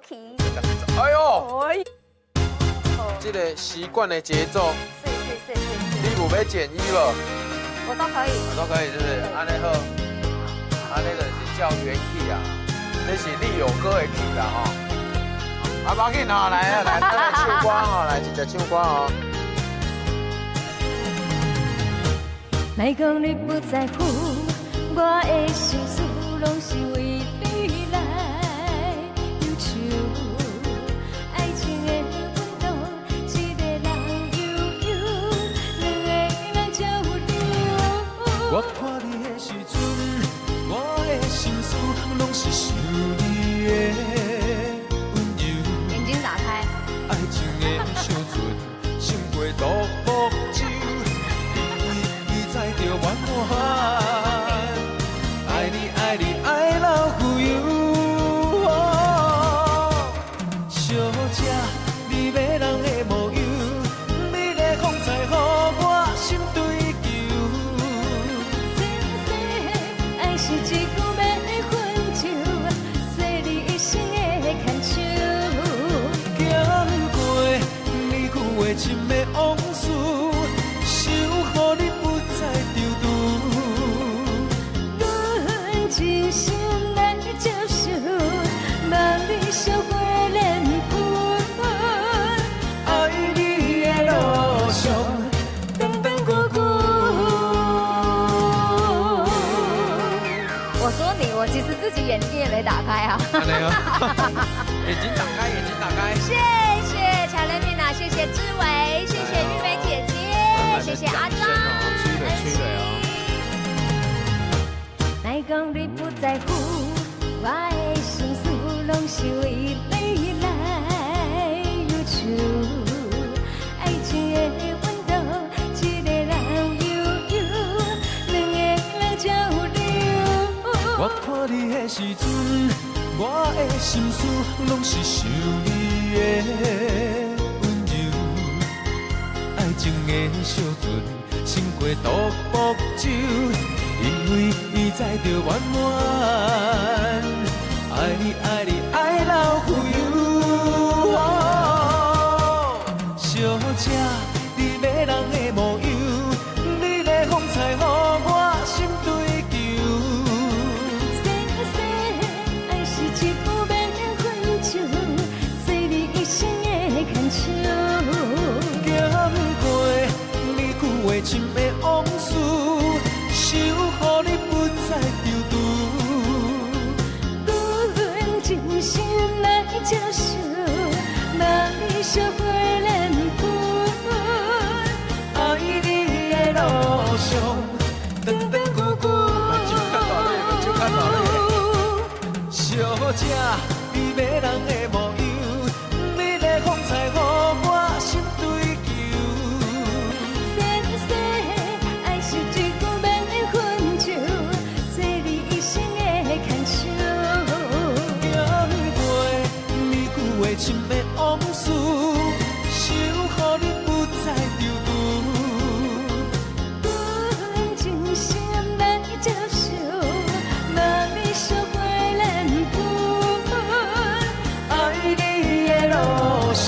去。哎呦，哎，这个习惯的节奏，是，你有要减一不？我都可以。都可以，是不是？安尼好，安尼就是叫原 key 啊，这是你有歌的 key 啦吼。啊，马紧吼，来啊，来，咱来唱歌吼，来一只唱歌吼。莫讲你不在乎，我的心思拢是为你来忧愁。爱情的温度，一个人悠悠，两个人才有流。我看你的时阵，我的心思拢是想你的温柔。眼睛打开。爱情的小船，胜过独木舟，你知着圆满。爱你爱你爱到富有，小姐，你要人的模样，你的风采予我心追求。爱是一句要分手，做你一生的牵手。行过你旧的深的往事，想予你不再丢丢。阮真心来接受，望你烧过脸盆。爱你的路上，等等过过。我说你，我其实自己眼睛也没打开啊。安尼哦，眼睛打开，眼睛打开。谢谢乔雷米娜，谢谢志伟，谢谢玉梅姐姐，谢谢阿张，催泪哦。莫讲你不在乎，我的心思拢是为你来忧愁。爱情的温度，一个人悠悠，两个人才有流。我看你的时阵，我的心思拢是想你的温柔。爱情的小船，胜过独木舟，因为伊知着圆满。爱你爱你爱到富有，小姐，你要人的模样，你的风采予我心追求。爱是一句要分手，做你一生的牵手。行过你旧的深的往事，想予你不再丢丢。阮真心来接受，望你烧过脸盆。爱你的路上，等等过过。就看到了，小姐，你要人的模样，你的风采予我心追求。爱是一句要分手，做你一生的牵手。行过你旧的深的往事，想予你不再丢丢。阮真心来接受，望你烧过脸盆。爱你的路上。